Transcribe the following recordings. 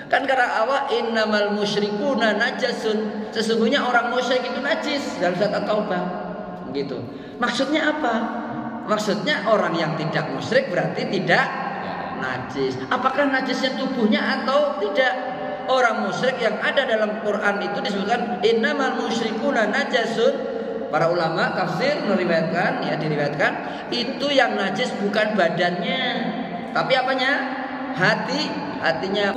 Kan karena awal innamal musyrikuna najasun, sesungguhnya orang musyrik itu najis dalam surat At-Taubah. Begitu. Maksudnya apa? Maksudnya orang yang tidak musyrik berarti tidak najis. Apakah najisnya tubuhnya atau tidak? Orang musyrik yang ada dalam Quran itu disebutkan innamal musyrikuna najasun. Para ulama tafsir meriwayatkan, ya diriwayatkan itu yang najis bukan badannya, tapi apanya? Hatinya.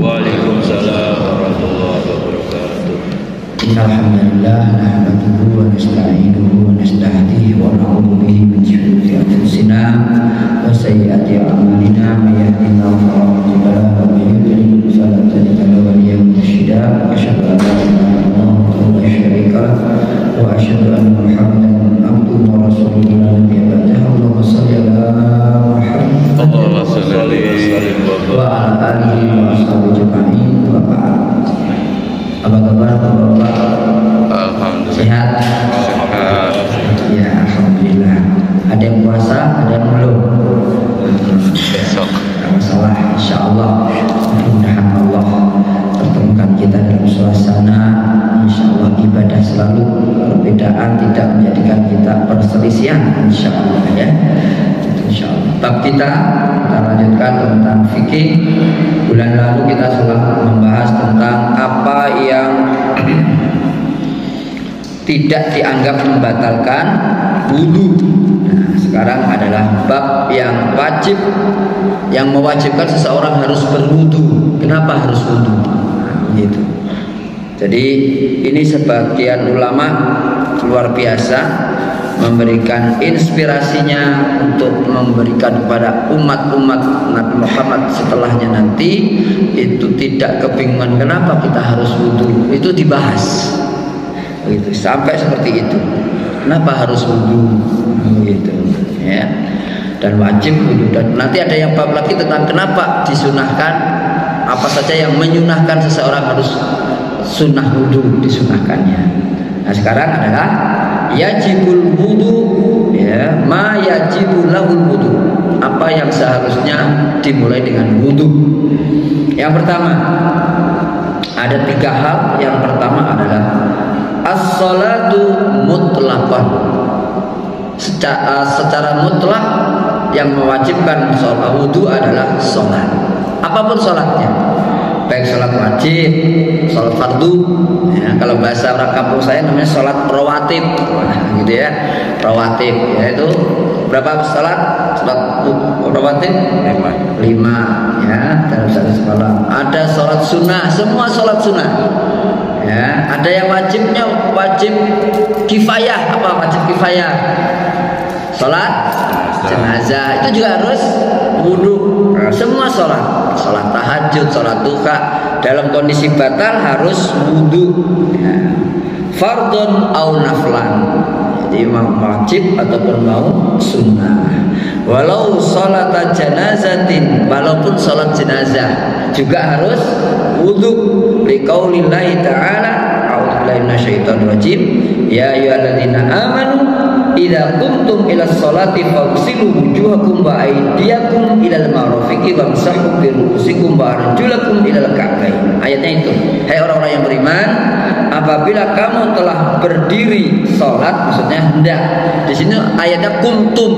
Waalaikumsalam warahmatullahi wabarakatuh. Alhamdulillah nahmaduhu wa nasta'inuhu wa nasta'hdihi wa na'udzu bihi min shururi anfusina wa sayyiati a'malina may yahdihillahu fala mudilla lahu wa may yudlil fala tajida lahu waliyyan mursyida. Asyhadu an la ilaha illallah wahdahu la syarika lahu wa asyhadu anna Muhammadan abduhu wa rasuluhu la nabiyya ba'dahu. Allahumma shalli ala Muhammad Allahumma shalli wa ala alihi wa ashabihi ajma'in wa ba'd. Apa kabar Bapak? Alhamdulillah. Sehat? Sehat. Ya, alhamdulillah. Ada yang puasa, ada yang belum. Besok. Tidak masalah, insyaallah. Mudah-mudahan Allah pertemukan kita dalam suasana insyaallah ibadah selalu. Perbedaan tidak menjadikan kita perselisihan, insyaallah ya. Insyaallah. Bab kita lanjutkan tentang fikih. Bulan lalu kita sudah membahas tentang apa yang tidak dianggap membatalkan wudu. Nah, sekarang adalah bab yang wajib, yang mewajibkan seseorang harus berwudu. Kenapa harus wudu? Nah, gitu. Jadi ini sebagian ulama luar biasa memberikan inspirasinya untuk memberikan kepada umat-umat Nabi Muhammad setelahnya nanti itu tidak kebingungan kenapa kita harus wudu. Itu dibahas begitu, sampai seperti itu. Kenapa harus wudu begitu ya, dan wajib wudu. Dan nanti ada yang bab lagi tentang kenapa disunahkan, apa saja yang menyunahkan seseorang harus sunnah wudu disunahkannya. Nah sekarang adalah yajibul wudu, ya, ma yajibul lahul wudu, apa yang seharusnya dimulai dengan wudu. Yang pertama ada 3 hal. Yang pertama adalah as-salatu mutlaqan, secara mutlak yang mewajibkan sholat wudu adalah sholat, apapun sholatnya, baik sholat wajib, sholat fardu, ya, kalau bahasa orang kampung saya namanya sholat rawatib, gitu ya, rawatib, yaitu berapa sholat rawatib? 5 ya, dalam satu sekolah. Ada sholat sunnah, semua sholat sunnah, ya. Ada yang wajibnya wajib kifayah. Apa wajib kifayah? Sholat jenazah itu juga harus wudu. Semua sholat, sholat tahajud, sholat duha dalam kondisi batal harus wudu, ya. Fardun au naflan, jadi mau wajib ataupun mau sunnah. Walau sholat janazatin, walaupun sholat jenazah juga harus wudu. Liqaulillahi ta'ala, a'udzubillahi minasyaitonir rajim, ya ayyuhalladzina amanu idza qumtum ila sholati faghsilu wujuhakum wa aydiyakum ilal marafiqi wamsahu bi ru'usikum wa arjulakum ilal ka'bayn. Ayatnya itu, hai orang-orang yang beriman, apabila kamu telah berdiri sholat, maksudnya hendak. Di sini ayatnya kuntum,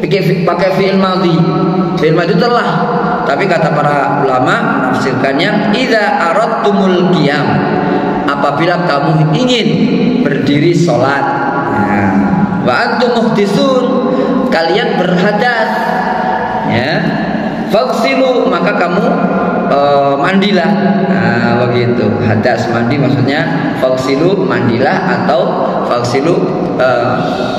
pakai fi'il madhi. Fi'il madhi telah, tapi kata para ulama menafsirkannya idza aradtumul qiyam, apabila kamu ingin berdiri sholat. Wa antum muhdisun, kalian berhadas, ya, faghsilu, maka kamu mandilah. Nah, begitu. Hadas mandi maksudnya faghsilu mandilah, atau faghsilu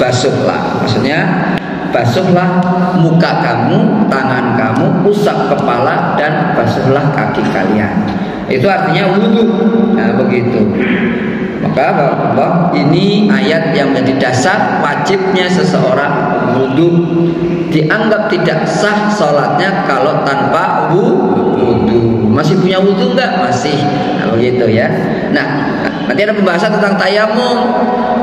basuhlah, maksudnya basuhlah muka kamu, tangan kamu, usap kepala, dan basuhlah kaki kalian. Itu artinya wudu. Nah, begitu. Maka bahwa ini ayat yang menjadi dasar wajibnya seseorang wudu. Dianggap tidak sah sholatnya kalau tanpa wudu. Masih punya wudu enggak? Masih. Nah, begitu ya. Nah, Nanti ada pembahasan tentang tayamum.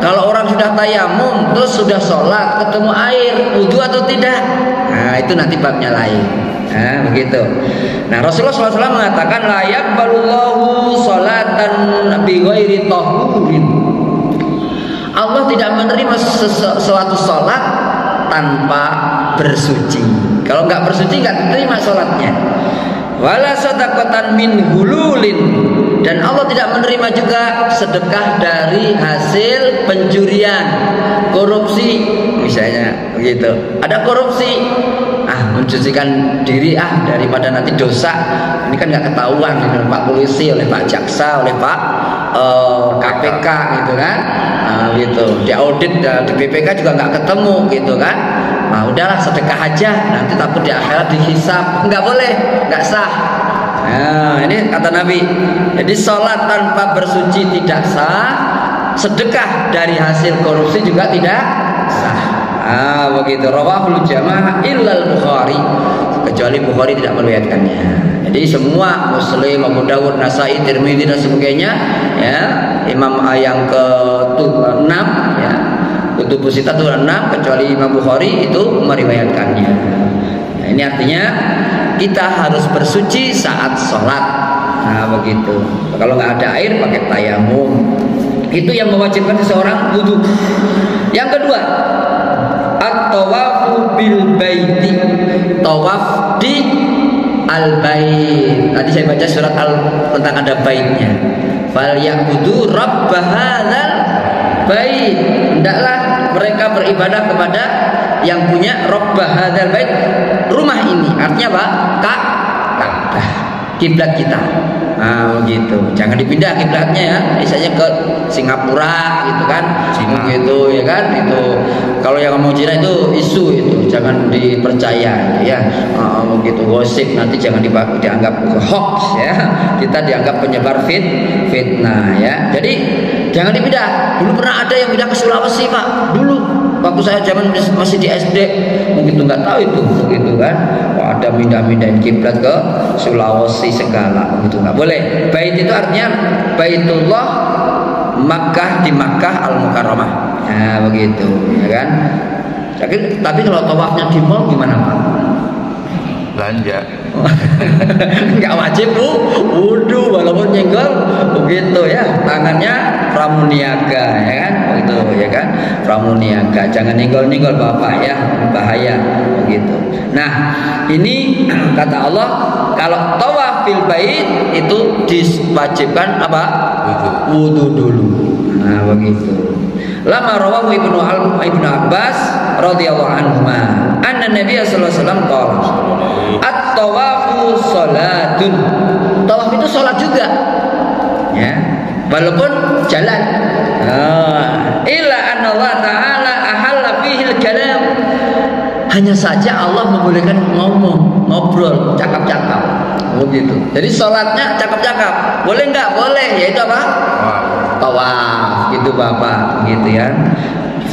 Kalau orang sudah tayamum terus sudah sholat ketemu air, wudu atau tidak? Nah itu nanti babnya lain. Nah begitu. Nah Rasulullah SAW mengatakan la yaqbalullahu sholatan bi ghairi tahurin. Allah tidak menerima suatu sholat tanpa bersuci. Kalau nggak bersuci nggak diterima sholatnya. Wala sadaqatan min hululin, dan Allah tidak menerima juga sedekah dari hasil pencurian, korupsi misalnya begitu. Ada korupsi, mencucikan diri daripada nanti dosa. Ini kan nggak ketahuan oleh Pak Polisi, oleh Pak Jaksa, oleh Pak KPK gitu kan. Gitu. Di audit di BPK juga nggak ketemu gitu kan. Nah udahlah sedekah aja, nanti takut di akhirat dihisab. Nggak boleh, nggak sah. Nah ini kata Nabi. Jadi sholat tanpa bersuci tidak sah, sedekah dari hasil korupsi juga tidak sah. Begitu. Rawahul jamaah illal Bukhari, kecuali Bukhari tidak meriwayatkannya. Jadi semua Muslim, Abu Dawud, Nasai, Tirmidzi dan sebagainya, ya Imam yang ke-6 ya, Kutubus Sittah itu 6, kecuali Imam Bukhari itu meriwayatkannya. Nah, ini artinya kita harus bersuci saat sholat. Nah begitu. Kalau nggak ada air pakai tayamum. Itu yang mewajibkan seseorang wudu. Yang kedua, at-tawafu bil baiti, tawaf di al-bait. Tadi saya baca surat tentang ada baitnya. Fal ya'budu rabb hadzal bait. Hendaklah mereka beribadah kepada yang punya rabb hadzal bait, rumah ini. Artinya apa? Ka'bah, kiblat kita. Begitu. Jangan dipindah kiblatnya ya. Misalnya ke Singapura gitu kan. Gitu ya kan. Itu kalau yang ngomong Cina itu isu itu, jangan dipercaya ya. Begitu gosip, nanti jangan dianggap hoax ya. Kita dianggap penyebar fitnah ya. Jadi jangan dipindah. Dulu pernah ada yang pindah ke Sulawesi, Pak. Dulu waktu saya zaman masih di SD, begitu nggak tahu itu, begitu kan. Ada pindahin kiblat ke Sulawesi segala, begitu nggak boleh. Bait itu artinya Baitullah Makkah, di Makkah Al-Mukarramah. Nah begitu, ya kan. Tapi kalau tawafnya di mall gimana Pak? Belanja. Nggak wajib wudu walaupun nyenggol begitu ya, tangannya pramuniaga ya kan, begitu ya kan, pramuniaga, jangan nyenggol Bapak ya, bahaya begitu. Nah ini kata Allah, kalau tawaf fil bait itu diwajibkan apa? Wudu dulu. Nah begitu. Lama rawahu Ibnu Abbas radhiyallahu anhu anna Nabi sallallahu alaihi wasallam qala at-tawafu salatun. Tawaf itu salat juga. Ya. Walaupun jalan. Illa anna Allah taala ahalla fihi al-kalam. Hanya saja Allah membolehkan ngobrol, cakap-cakap. Begitu. Jadi salatnya cakap-cakap. Boleh enggak? Boleh. Yaitu apa? Tawaf gitu Bapak, gitu ya.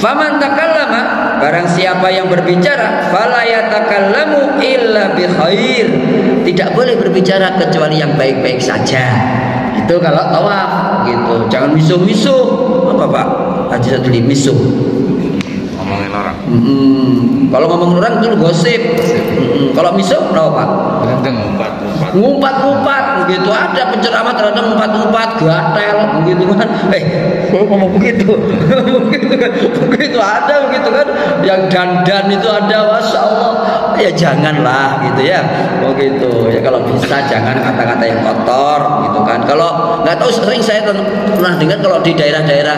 Faman takallama, barang siapa yang berbicara, fala yatakallamu illa bi khair. Tidak boleh berbicara kecuali yang baik-baik saja. Itu kalau tawaf gitu. Jangan misuh-misuh. Apa Pak? Haji Sadli misuh. Ngomongin orang. Kalau ngomongin orang itu gosip. Kalau misuh kenapa Pak? Ngumpat begitu, ada penceramah terhadap ngumpat gatel begitu kan. Ngomong begitu. begitu ada begitu kan. Yang dandan itu ada, Masya Allah. Ya janganlah gitu ya. Begitu. Ya kalau bisa jangan kata-kata yang kotor gitu kan. Kalau nggak tahu, sering saya pernah dengar kalau di daerah-daerah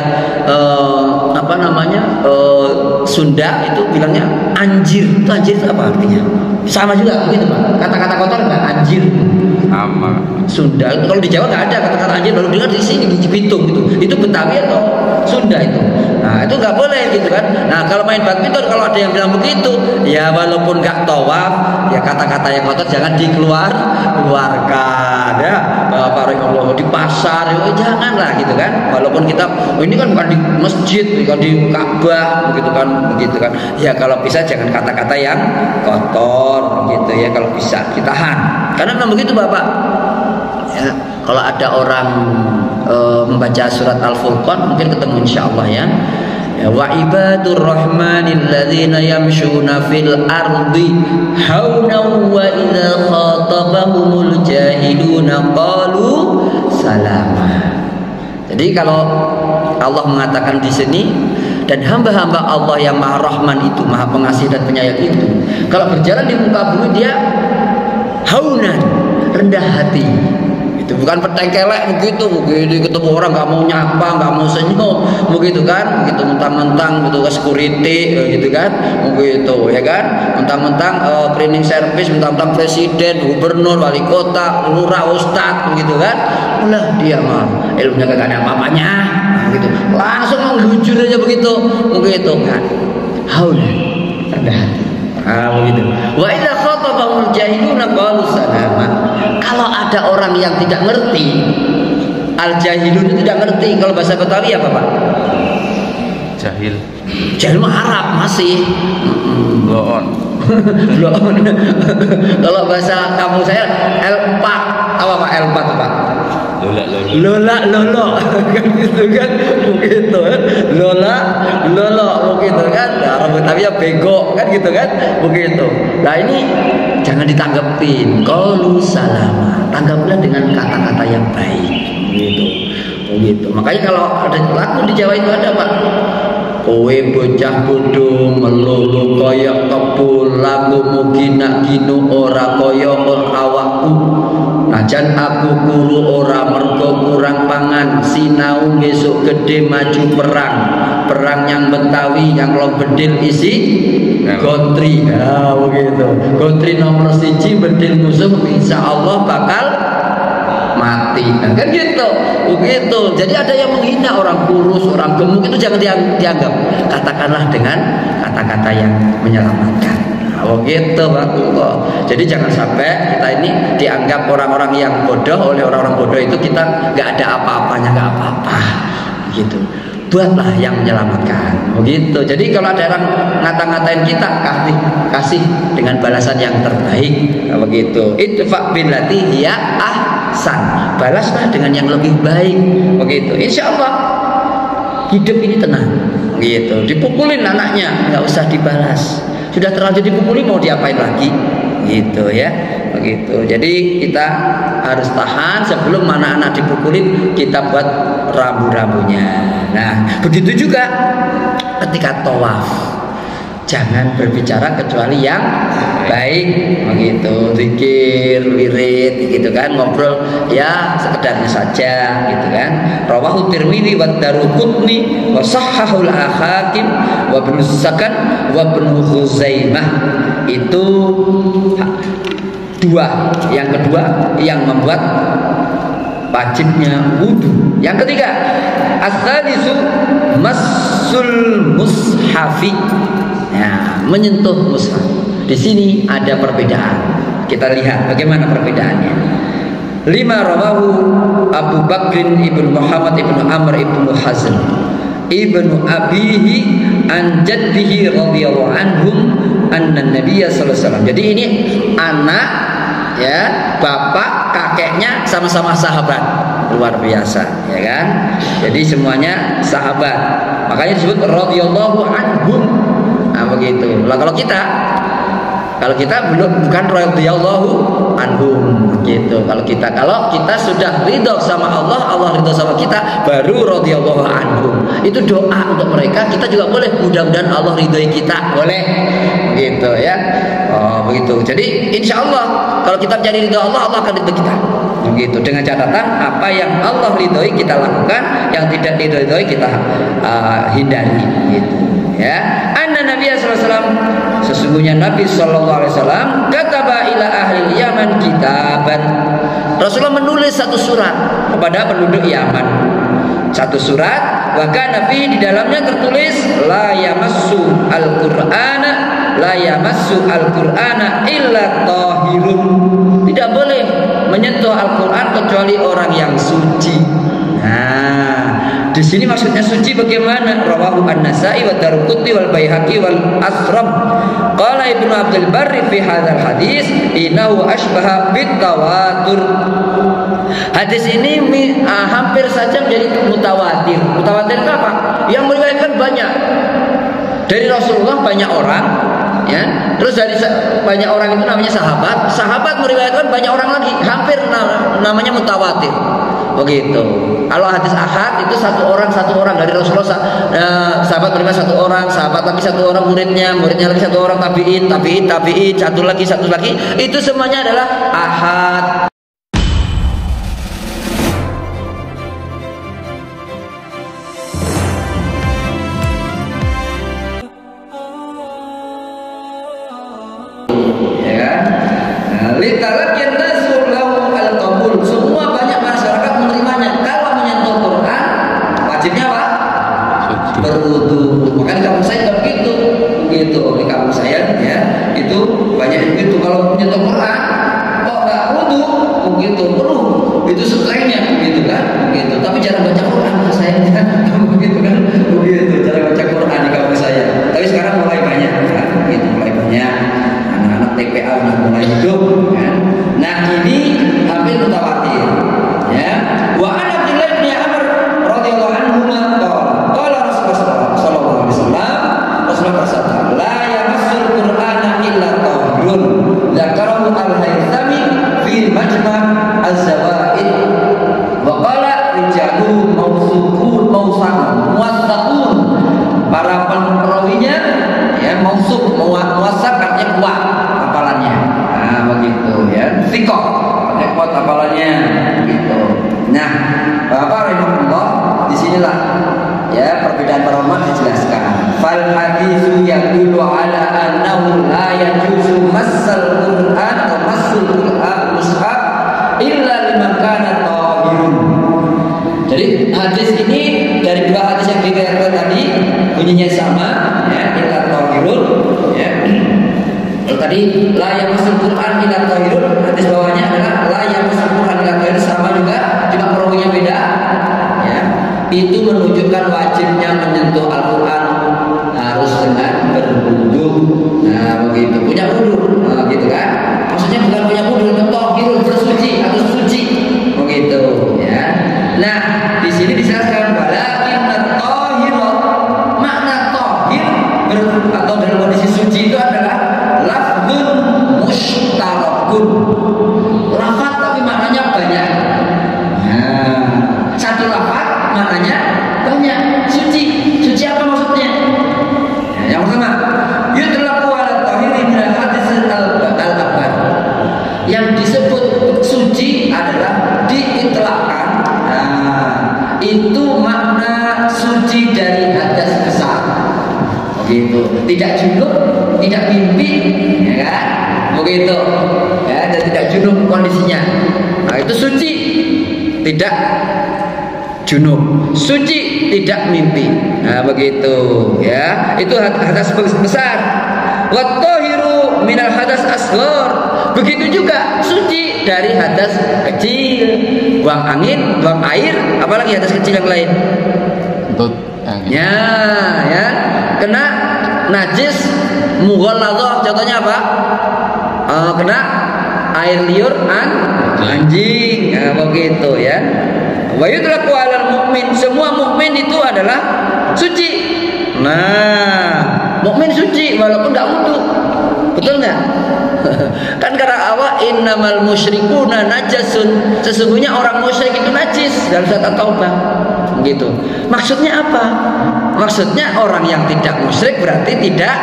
Sunda itu bilangnya anjir. Itu anjir itu apa artinya? Sama juga begitu Pak. Kata-kata kotor nggak anjir. Sama. Sunda. Kalau di Jawa nggak ada kata-kata anjir, baru dengar di sini di Cibitung gitu. Itu Betawi atau Sunda itu. Nah itu nggak boleh gitu kan. Nah kalau main badminton kalau ada yang bilang begitu, ya walaupun nggak tawaf, ya kata-kata yang kotor jangan dikeluarkan ya. Bapak Allah di pasar, ya janganlah gitu kan. Walaupun kita ini kan bukan di masjid, bukan di Ka'bah begitu kan. Ya kalau bisa jangan kata-kata yang kotor gitu ya, kalau bisa ditahan. Karena memang begitu Bapak. Ya, kalau ada orang membaca surat Al-Furqan, mungkin ketemu insyaallah ya. Wa ibadur rahmanil ladzina yamshuna fil ardi haunan wa idza khatabahumul jahiluna qalu salama. Jadi kalau Allah mengatakan di sini, dan hamba-hamba Allah yang Maha Rahman itu, Maha Pengasih dan Penyayang itu, kalau berjalan di muka bumi dia haunan, rendah hati. Itu bukan petengkelek begitu ketemu orang nggak mau nyapa, nggak mau senyum, begitu kan? Gitu mentang-mentang gitu security, gitu kan? Begitu ya kan? Mentang-mentang cleaning service, mentang-mentang presiden, gubernur, wali kota, lurah, ustad, begitu kan? Ulah dia mah ilmunya kagak ada apa-apanya, gitu. Langsung menghujur aja begitu kan? Haunan, rendah hati. Begitu. Wa idza khatabahul jahiluna qalu salama. Kalau ada orang yang tidak ngerti, al-jahilun itu tidak ngerti. Kalau bahasa Betawi apa, Pak? Jahil. Jahil mah Arab masih. Bloon. Bloon. Kalau bahasa kampung saya L4. Apa Pak L4 Pak? Lola kan gitu kan, begitu kan, lolo begitu kan, orang Betawi ya bego kan gitu kan, begitu. Nah ini jangan ditanggepin, qalu salama, tanggaplah dengan kata-kata yang baik, begitu. Makanya kalau ada lagu di Jawa itu ada Pak, kowe bocah bodoh melulu koyok kebul, lagu gina ginu ora koyok awakku. Najan aku kuru ora mergo kurang pangan, sinau besok gede maju perang yang Betawi yang long bedil isi gontri, begitu. Gontri nomor 1 bedil musuh insya Allah bakal mati, kan gitu, begitu. Jadi ada yang menghina orang kurus, orang gemuk, itu jangan dianggap. Katakanlah dengan kata-kata yang menyelamatkan. Begitu Bapak. Jadi jangan sampai kita ini dianggap orang-orang yang bodoh. Oleh orang-orang bodoh itu kita nggak ada apa-apanya, nggak apa-apa, gitu. Buatlah yang menyelamatkan, begitu. Jadi kalau ada orang ngata-ngatain kita, kasih dengan balasan yang terbaik, begitu. Itfa billati hiya ahsan, balaslah dengan yang lebih baik, begitu. Insya Allah hidup ini tenang, gitu. Dipukulin anaknya nggak usah dibalas. Sudah terlanjur dipukuli mau diapain lagi, gitu ya, begitu. Jadi kita harus tahan sebelum mana anak dipukulin, kita buat rambu-rambunya. Nah begitu juga ketika tawaf, jangan berbicara kecuali yang baik, begitu. Zikir, wirid, gitu kan, ngobrol ya sekedarnya saja, gitu kan. Rawahu Tirmidzi wa Daruqutni wa sahhahul Hakim wa Ibnu Sakan wa Ibnu Khuzaimah. Itu dua. Yang kedua yang membuat wajibnya wudu. Yang ketiga, as-salisu massul mushafi. Ya, menyentuh mushaf. Di sini ada perbedaan. Kita lihat bagaimana perbedaannya. 5 rawahu Abu Bakrin ibnu Muhammad ibnu Amr ibnu Hazm ibnu Abihi an jaddihi radhiyallahu anhum anna Nabiyya sallallahu alaihi wasallam. Jadi ini anak ya, bapak, kakeknya sama-sama sahabat. Luar biasa, ya kan? Jadi semuanya sahabat. Makanya disebut radhiyallahu anhum. Nah, begitu. Lah kalau kita belum, bukan radhiyallahu anhum, gitu. Kalau kita sudah ridho sama Allah, Allah ridho sama kita, baru radhiyallahu anhum. Itu doa untuk mereka. Kita juga boleh, mudah-mudahan Allah ridhoi kita, boleh, gitu ya. Oh begitu. Jadi insya Allah kalau kita mencari ridho Allah, Allah akan ridho kita. Begitu. Dengan catatan apa yang Allah ridhoi kita lakukan, yang tidak diridhoi kita hindari, gitu. Ya, anna Nabi sallallahu alaihi wasallam, sesungguhnya Nabi sallallahu alaihi wasallam kataba ila ahli Yaman kitaban. Rasulullah menulis satu surat kepada penduduk Yaman. Satu surat, wa kana fi di dalamnya tertulis la yamassu al-Qur'ana illa tahirun. Tidak boleh menyentuh Al-Qur'an kecuali orang yang suci. Nah, di sini maksudnya suci bagaimana? Rawahu An-Nasa'i wa Daruqutni wal Baihaqi wal Asram. Qala Ibnu Abdul Barri fi hadzal hadis innahu ashbaha bit tawatur. Hadis ini hampir saja menjadi mutawatir. Mutawatir itu apa? Yang meriwayatkan banyak. Dari Rasulullah banyak orang, ya. Terus dari banyak orang itu namanya sahabat. Sahabat meriwayatkan banyak orang lagi, hampir namanya mutawatir. Begitu. Kalau hadis ahad itu satu orang dari Rasulullah. Sahabat menerima satu orang, sahabat lagi satu orang, muridnya lagi satu orang, tabiin, satu lagi. Itu semuanya adalah ahad. Ya kan? Litalakin nasul lahu al-qabul. Semua banyak masyarakat menerimanya. Kalau menyentuh Quran, wajibnya apa? Berwudu. Maka di kampung saya juga begitu. Di kampung saya ya, itu banyak begitu. Kalau menyentuh Quran, kok nggak wudu? Begitu, perlu. Itu setelahnya, gitu kan? Begitu. Tapi jarang baca Quran saya. Begitu kan? Begitu. Jarang baca Quran di kampung saya. Tapi sekarang mulai banyak, kan? Gitu, mulai banyak. Anak-anak TPA udah mulai hidup, kan? Nah ini hampir mutawatir, ya. Wa an Abdullah bin Amr radhiyallahu anhu qala Rasulullah sallallahu alaihi wasallam, Rasulullah bersabda, la yamassul Qur'ana illa tahirun. Dzakarahu al-Haythami fi Majma' az-Zawaid. Wa qala rijaluhu muwaththaqun. Para perawinya ya mausuf, muwaththaq artinya kuat hafalannya. Nah, begitu ya. Thiqah, artinya kuat hafalannya gitu. Nah, Bapak rahimahullah, disinilah ya perbedaan para ulama dijelaskan. Fal haditsu yadullu ala annahu la yajuzu massal Qur'an atau massul Qur'an mushaf illa liman kana tahirun. Jadi hadis ini dari dua hadis yang diriwayatkan tadi bunyinya sama, ya, illa tahirun, ya. Kalau tadi la yamassul Qur'an illa tahirun, hadis bawahnya adalah la yamassul Qur'an illa tahirun, sama juga, cuma perawinya beda, ya. Itu menunjukkan wajibnya menyentuh Al-Qur'an harus dengan berwudu. Nah, begitu. Punya wudu, nah, gitu kan? Maksudnya bukan punya wudu, tahirun, bersuci atau suci. Begitu, ya. Nah, di sini dijelaskan walakin at-tahira, makna tahir atau dalam kondisi suci itu adalah lafdzun mushtarakun. Lafaz tapi maknanya banyak. Nah, satu lafaz maknanya banyak. Suci apa maksudnya? Nah, yang pertama, yutlaqu ala tahiri min al-hadits al-akbar. Yang disebut suci adalah diitlaqkan. Nah, itu makna suci dari hadas besar. Begitu. Tidak junub, tidak mimpi, ya kan? Begitu. Ya, dan tidak junub kondisinya. Nah, itu suci. Tidak junub, suci tidak mimpi. Nah, begitu, ya. Itu hadas besar. Wa tahiru minal hadas asghar. Begitu juga suci dari hadas kecil. Buang angin, buang air, apalagi hadas kecil yang lain. Ya, kena najis mughalladhah, contohnya apa? Kena air liur anjing, nah, begitu ya. Wa yutlaqu 'alal mu'min, semua mukmin itu adalah suci. Nah, mukmin suci walaupun enggak wudu. Betul enggak? Kan kata Allah innamal musyrikuna najasun, sesungguhnya orang musyrik itu najis dalam surat At-Taubah. Begitu. Maksudnya apa? Maksudnya orang yang tidak musyrik berarti tidak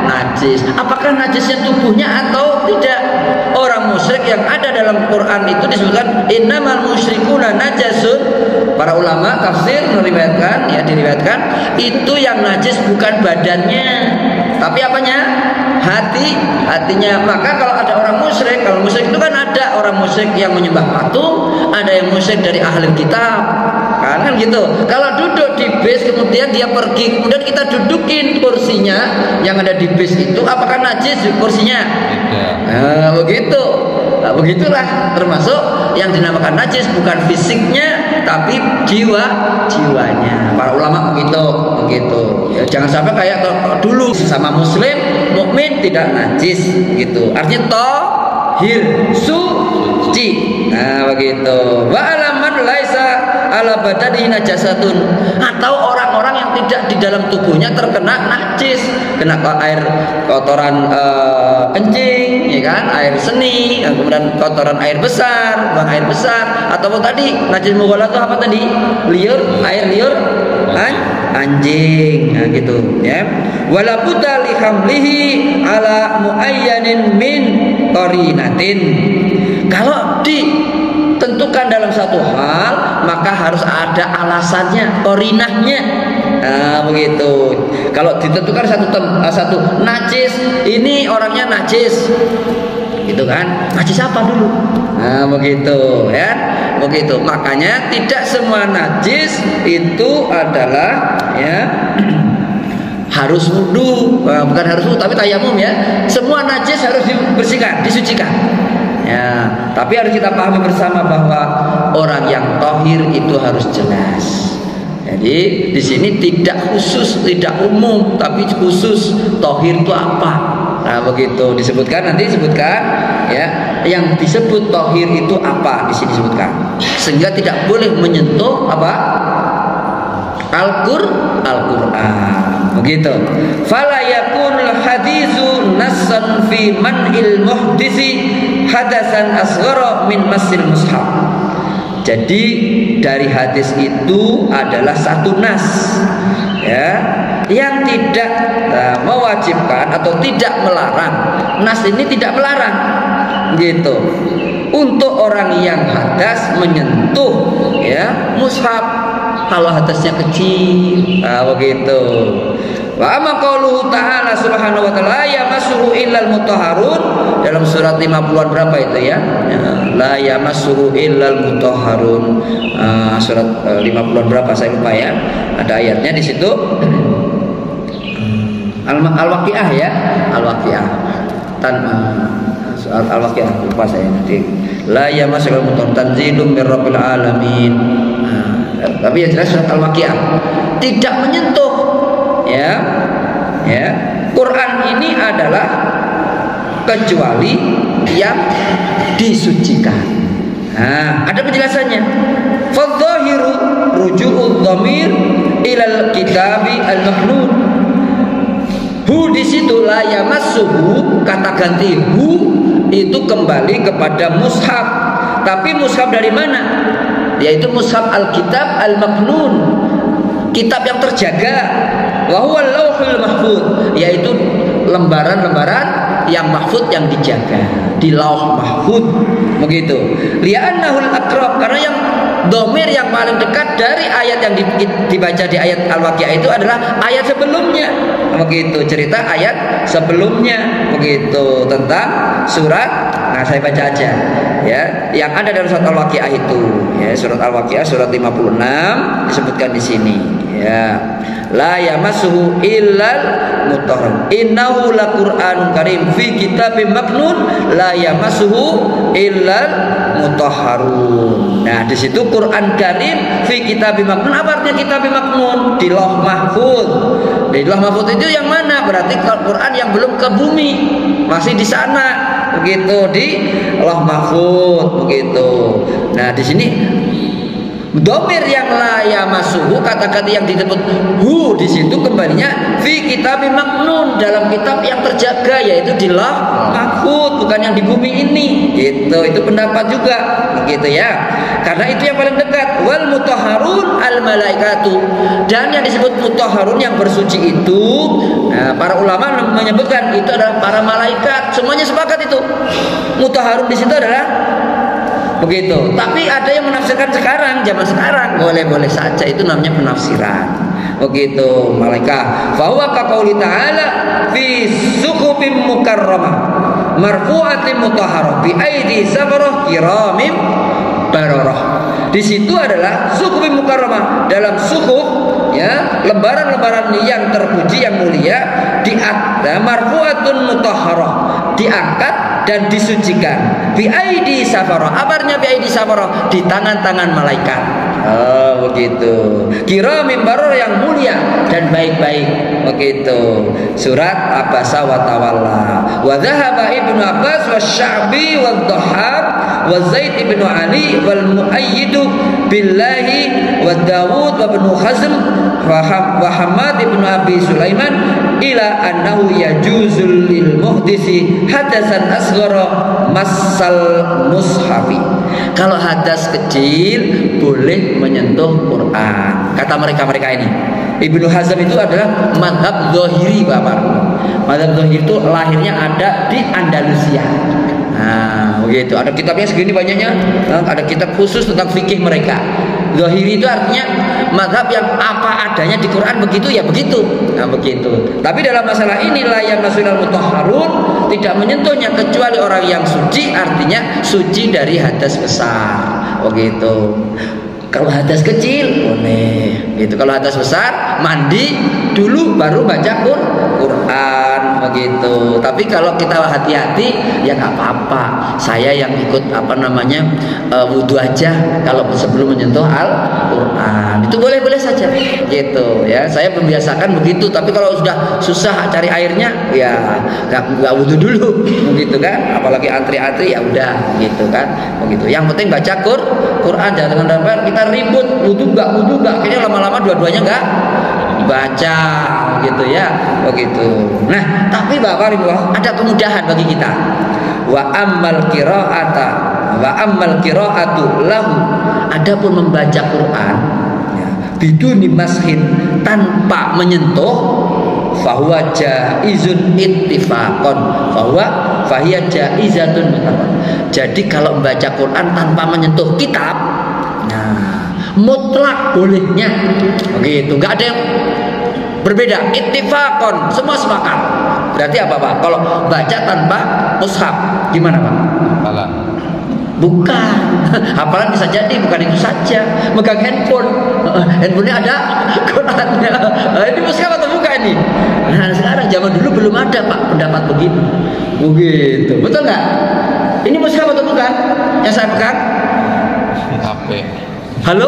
najis. Apakah najisnya tubuhnya atau tidak? Orang musyrik yang ada dalam Quran itu disebutkan innamal musyrikuna najasun. Para ulama tafsir diriwayatkan itu yang najis bukan badannya, tapi apanya? Hatinya. Maka kalau ada orang musyrik, kalau musyrik itu kan ada orang musyrik yang menyembah patung, ada yang musyrik dari ahli kitab, kan gitu. Kalau duduk di bis kemudian dia pergi, kemudian kita dudukin kursinya yang ada di bis itu, apakah najis kursinya? Nah, begitu. Nah, begitulah termasuk yang dinamakan najis bukan fisiknya tapi jiwanya. Para ulama begitu. Ya, jangan sampai kayak dulu sama muslim mukmin tidak najis gitu. Artinya tohir, suci. Nah begitu. Wa alaman laisa ala badanihi najasatun, atau orang-orang yang tidak di dalam tubuhnya terkena najis, kena air kotoran kencing, ya kan, air seni, kemudian kotoran air besar, buang air besar, ataupun tadi najis mughallath itu apa tadi? Liur, air liur, anjing, nah gitu ya. Wala budda li hamlihi ala muayyanin min qarinatin. Kalau ditentukan dalam satu hal, maka harus ada alasannya, qarinahnya. Nah, begitu. Kalau ditentukan satu najis, ini orangnya najis, gitu kan? Najis apa dulu? Nah, begitu ya. Begitu. Makanya tidak semua najis itu adalah ya harus wudu, bukan harus wudu tapi tayamum ya. Semua najis harus dibersihkan, disucikan. Ya, tapi harus kita pahami bersama bahwa orang yang tohir itu harus jelas. Jadi di sini tidak khusus, tidak umum, tapi khusus tohir itu apa. Nah begitu disebutkan, nanti disebutkan ya, yang disebut tohir itu apa di sini disebutkan. Sehingga tidak boleh menyentuh apa? Al-Qur'an. Begitu. Fala yakunul hadisu nassan fi man'il muhdisi hadasan asghara min masil mushaf. Jadi dari hadis itu adalah satu nas ya, yang tidak mewajibkan atau tidak melarang. Nas ini tidak melarang gitu untuk orang yang hadas menyentuh ya mushaf kalau hadasnya kecil. Nah, begitu. Wa amma qauluhu ta'ala subhanahu wa ta'ala yamassuhu illal mutahharun, dalam surat 50-an berapa itu ya? La yamassuhu illal mutahharun. Surat 50-an berapa saya lupa ya. Ada ayatnya di situ. Al-Waqiah ya, Al-Waqiah. Al-Waqiah lupa saya nanti. La yamassuhu illal mutahharun tanzilum mir rabbil alamin. Tapi yang jelas surat Al-Waqiah tidak menyentuh ya. Quran ini adalah kecuali yang disucikan. Nah, ada penjelasannya. Fadzahiru ruju'ud dhamir ilal kitabi al-maknun. Hu di situ la yamassuhu, kata ganti hu itu kembali kepada mushaf. Tapi mushaf dari mana? Yaitu mushaf al-kitab al-maknun, kitab yang terjaga. Wa huwa lauhul mahfuz, yaitu lembaran-lembaran yang mahfuz, yang dijaga di lauh mahfuz. Begitu. Li'annahul aqrab, karena yang dhamir yang paling dekat dari ayat yang dibaca di ayat Al-Waqiah itu adalah ayat sebelumnya. Begitu, cerita ayat sebelumnya begitu tentang surat. Nah, saya baca aja ya, yang ada dalam surat Al-Waqiah itu ya, surat Al-Waqiah surat 56 disebutkan di sini ya. La yamassuhu illal mutahharun innahu laqur'anun karim fi kitabim maknun la yamassuhu illal mutahharun. Nah, di situ Quran karim fi kitabim maknun, apa artinya kitabim maknun? Di lauh mahfuz. Di lauh mahfuz itu yang mana? Berarti Quran yang belum ke bumi, masih di sana begitu, di lauh mahfuz begitu. Nah, di sini dhamir yang la yamassuhu, kata-kata yang disebut hu di situ kembalinya fi kitabim maknun, dalam kitab yang terjaga, yaitu di lauh mahfuz, bukan yang di bumi ini. Gitu, itu pendapat juga begitu ya. Karena itu yang paling dekat. Wal mutahharun al malaikatu, dan yang disebut mutahharun yang bersuci itu, nah, para ulama menyebutkan itu adalah para malaikat. Semuanya sepakat itu. Mutahharun di situ adalah begitu. Tapi ada yang menafsirkan sekarang, zaman sekarang, boleh-boleh saja, itu namanya penafsiran. Begitu, malaikat. Fa huwa ka qauli ta'ala fi suhufin mukarramah marfu'atin mutahharah bi aidi safarah kiramim bararah. Di situ adalah suhufin mukarramah, dalam suhuf ya, lembaran-lembaran yang terpuji, yang mulia, diangkat, marfu'atun mutahharah, diangkat dan disucikan. Bi aidi safarah. Kabarnya bi aidi safarah, di tangan-tangan malaikat. Oh, begitu. Kiramim bararah, yang mulia dan baik-baik. Begitu. Surat Abasa wa Tawalla. Wa dhahaba Ibnu Abbas wa Sya'bi wa Dhahhak wa Zaid ibnu Ali wal Muayyid billahi wa Dawud wa Ibnu Hazm wa Hamad ibnu Abi Sulaiman ila annahu yajuzul lil muhdisi hadasan asghara masal mushafi. Kalau hadas kecil boleh menyentuh Quran. Kata mereka ini. Ibnu Hazm itu adalah mazhab Zahiri, Bapak. Mazhab Zahiri itu lahirnya ada di Andalusia. Nah, begitu. Ada kitabnya segini banyaknya. Ada kitab khusus tentang fikih mereka. Zahiri itu artinya mazhab yang apa adanya di Quran begitu ya begitu. Nah, begitu. Tapi dalam masalah ini la yamnasul mutahharun, tidak menyentuhnya kecuali orang yang suci, artinya suci dari hadas besar. Begitu. Kalau hadas kecil boleh, gitu. Kalau hadas besar mandi dulu baru baca Quran, begitu. Tapi kalau kita hati-hati ya nggak apa-apa. Saya yang ikut wudhu aja kalau sebelum menyentuh Al-Quran itu boleh-boleh saja, gitu ya. Saya membiasakan begitu. Tapi kalau sudah susah cari airnya ya nggak wudhu dulu, begitu kan. Apalagi antri-antri ya udah, gitu kan, begitu. Yang penting baca Quran, jangan dengan kita ribut wudhu nggak, akhirnya lama-lama dua-duanya nggak baca, gitu ya, begitu. Nah, tapi Bapak Ibu ada kemudahan bagi kita. Wa ammal qiraatu lahu, adapun membaca Quran ya, biduni mashin, tanpa menyentuh, fahuwa jaizun ittifaqan, fahiya jaizatun mutlaqan. Jadi kalau membaca Quran tanpa menyentuh kitab, nah mutlak bolehnya, begitu. Nggak ada yang berbeda, ittifaqan, semua sepakat. Berarti apa Pak? Kalau baca tanpa mushaf gimana Pak? Hafalan. Bukan, hafalan bisa jadi, bukan itu saja. Megang handphonenya ada Qurannya. Ini mushaf atau bukan ini? Nah sekarang zaman dulu belum ada Pak pendapat begitu. Begitu, betul nggak? Ini mushaf atau bukan? Yang saya pegang? HP. Halo?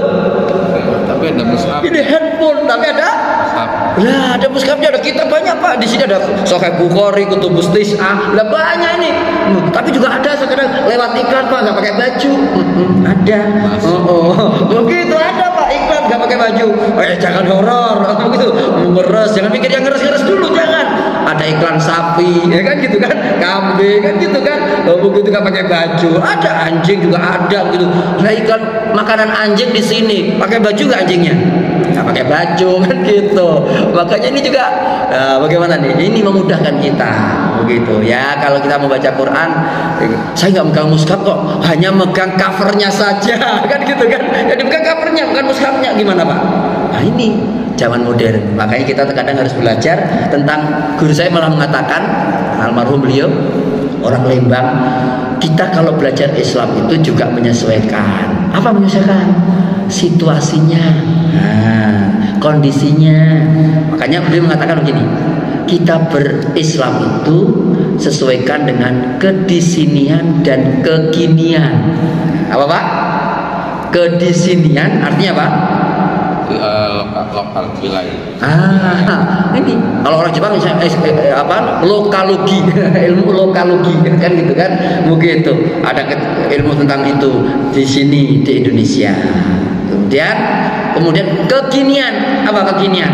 Tapi ada mushaf. Ini handphone, tapi ada? Mushaf. Lah ada mushafnya, ada kitab banyak Pak. Di sini ada Sahih Bukhari, Kutubus Tis'ah, lah banyak ini. Tapi juga ada sekarang lewat iklan Pak, nggak pakai baju. Ada. Begitu ada Pak iklan nggak pakai baju. Jangan horor, begitu. Ngeres, jangan pikir yang ngeres dulu, jangan. Ada iklan sapi, ya kan gitu kan, kambing kan gitu kan. Begitu nggak pakai baju. Ada anjing juga ada gitu. Nah iklan makanan anjing di sini, pakai baju nggak anjingnya? Nggak pakai baju kan gitu. Makanya ini juga bagaimana nih? Ini memudahkan kita, begitu ya. Kalau kita membaca Quran, saya nggak megang mushaf kok, hanya megang covernya saja, kan gitu kan? Jadi megang covernya, bukan mushafnya, gimana Pak? Nah ini zaman modern. Makanya kita terkadang harus belajar tentang. Guru saya malah mengatakan, almarhum beliau orang Lembang, kita kalau belajar Islam itu juga menyesuaikan. Apa menyesuaikan? Situasinya, kondisinya. Makanya beliau mengatakan begini, kita berislam itu sesuaikan dengan kedisinian dan kekinian. Apa Pak? Kedisinian artinya apa? Lokal wilayah. Ini kalau orang Jepang lokalogi, ilmu lokalogi kan gitu kan, begitu. Ada ilmu tentang itu di sini di Indonesia. Kemudian kekinian, apa kekinian?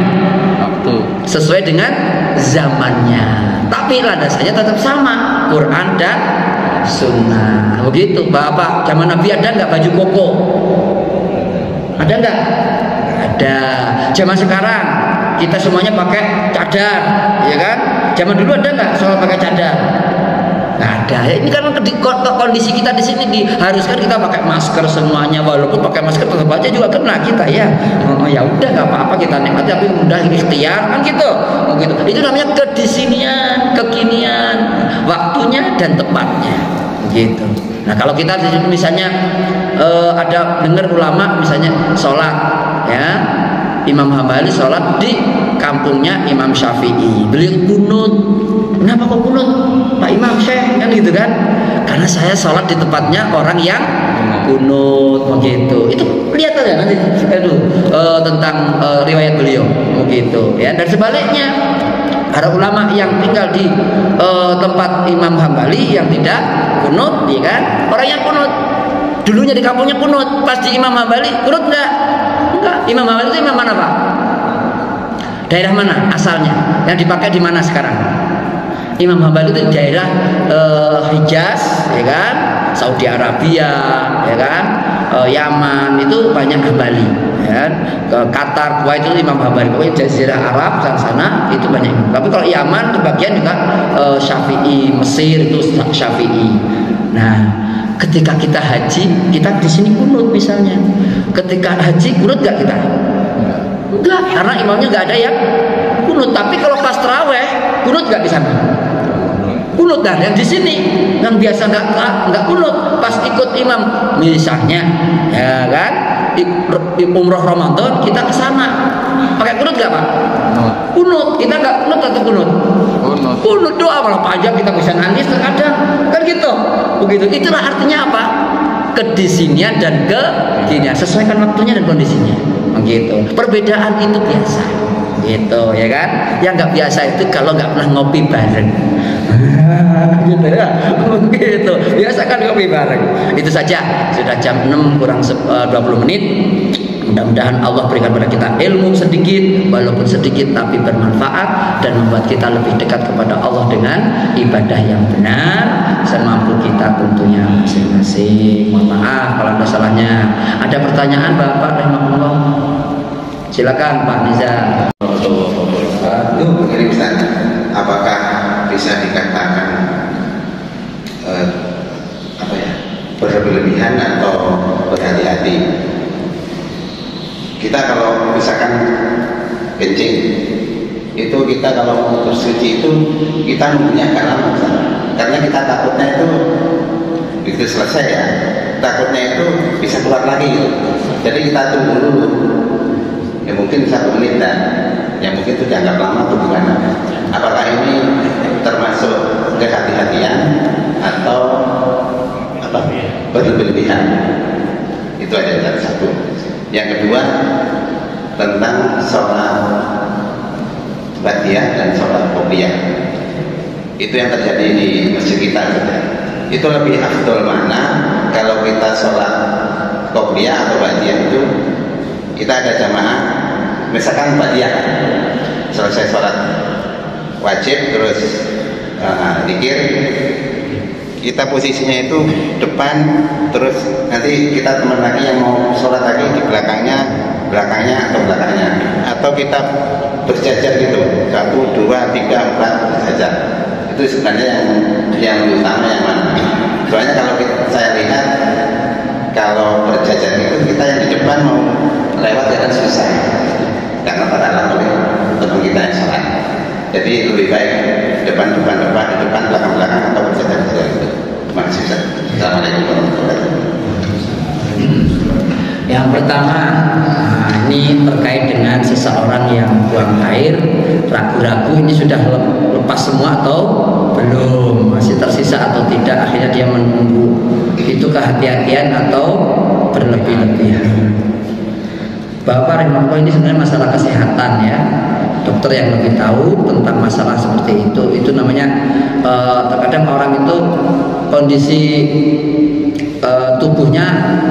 Waktu Sesuai dengan zamannya. Tapi landasannya tetap sama, Quran dan Sunnah. Begitu, Bapak. Zaman Nabi ada nggak baju koko? Ada nggak? Ada. Zaman sekarang kita semuanya pakai cadar, ya kan? Zaman dulu ada nggak soal pakai cadar? Nggak ada. Ya, ini kan kondisi kita di sini diharuskan kita pakai masker semuanya. Walaupun pakai masker tetap aja juga kena kita ya. Ya udah nggak apa-apa, kita nikmati, tapi udah ikhtiar kan gitu. Begitu. Itu namanya kedisinian, kekinian, waktunya dan tempatnya. Gitu. Nah kalau kita misalnya ada dengar ulama misalnya sholat, ya Imam Hambali sholat di kampungnya Imam Syafi'i, beliau kunut. Kenapa kok kunut Pak Imam Syekh kan gitu kan? Karena saya sholat di tempatnya orang yang kunut, begitu. Itu lihat aja nanti tentang riwayat beliau, begitu ya. Dan sebaliknya Para ulama yang tinggal di tempat Imam Hambali yang tidak kunut, ya kan? Orang yang kunut dulunya di kampungnya kunut, pas di Imam Hambali kunut enggak? Enggak. Imam Hambali itu imam mana, Pak? Daerah mana asalnya? Yang dipakai di mana sekarang? Imam Hambali itu daerah Hijaz, ya kan? Saudi Arabia, ya kan? Yaman itu banyak Hambali, ya kan? Ke Qatar, Kuwait itu Imam Hambali. Pokoknya Jazirah Arab sana itu banyak. Tapi kalau Yaman sebagian juga Syafi'i, Mesir itu Syafi'i. Nah, ketika kita haji, kita di sini kunut misalnya. Ketika haji kunut nggak kita? Enggak, karena imamnya nggak ada yang kunut. Tapi kalau pas taraweh kunut nggak di sana? Kunut. Dan yang di sini yang biasa nggak kunut, pas ikut imam misalnya, ya kan? Umroh Ramadan kita ke sana pakai kunut nggak, Pak? Kunut. Kita nggak kunut atau kunut? Kunut doa malah panjang, kita bisa nangis terkadang kan gitu. Begitu. Itulah artinya apa? Kedisinian dan kekinian, sesuaikan waktunya dan kondisinya. Begitu. Perbedaan itu biasa. Gitu, ya kan? Yang nggak biasa itu kalau nggak pernah ngopi bareng. Gitu ya. Begitu. Biasakan ngopi bareng. Itu saja. Sudah jam 6 kurang 20 menit. Mudah-mudahan Allah berikan pada kita ilmu sedikit, walaupun sedikit tapi bermanfaat, dan membuat kita lebih dekat kepada Allah dengan ibadah yang benar semampu kita tentunya masing-masing. Mohon maaf kalau ada salahnya. Ada pertanyaan Bapak rahimahullah? Silakan Pak Niza. Begini Ustaz, apakah bisa dikatakan berlebihan atau berhati-hati? Kita kalau misalkan kencing itu, kita kalau bersuci itu kita nunggunya agak lama, karena kita takutnya itu selesai ya, takutnya itu bisa keluar lagi gitu. Jadi kita tunggu dulu ya, mungkin 1 menit dan ya mungkin itu dianggap lama atau gimana. Apakah ini termasuk kehati-hatian atau apa berlebihan? Itu ada yang satu. Yang kedua tentang sholat badiah dan sholat qobliyah. Itu yang terjadi di masjid kita. Itu lebih afdol mana kalau kita sholat qobliyah atau badiah itu kita ada jamaah, misalkan badiah selesai sholat wajib terus zikir, kita posisinya itu depan, terus nanti kita teman lagi yang mau sholat lagi di belakangnya atau kita berjajar gitu, 1, 2, 3, 4 berjajar. Itu sebenarnya yang utama yang mana? Soalnya kalau saya lihat kalau berjajar itu kita yang di depan mau lewat ya kan susah, karena terhalang oleh teman kita yang sholat. Jadi lebih baik depan, belakang atau berjajar itu. Terima kasih Ustaz. Assalamualaikum warahmatullahi wabarakatuh. Yang pertama, ini terkait dengan seseorang yang buang air, ragu-ragu ini sudah lepas semua atau belum, masih tersisa atau tidak, akhirnya dia menunggu. Itu kehati-hatian atau berlebih-lebihan? Bapak rahimahullah, ini sebenarnya masalah kesehatan ya. Dokter yang lebih tahu tentang masalah seperti itu. Itu namanya terkadang orang itu kondisi tubuhnya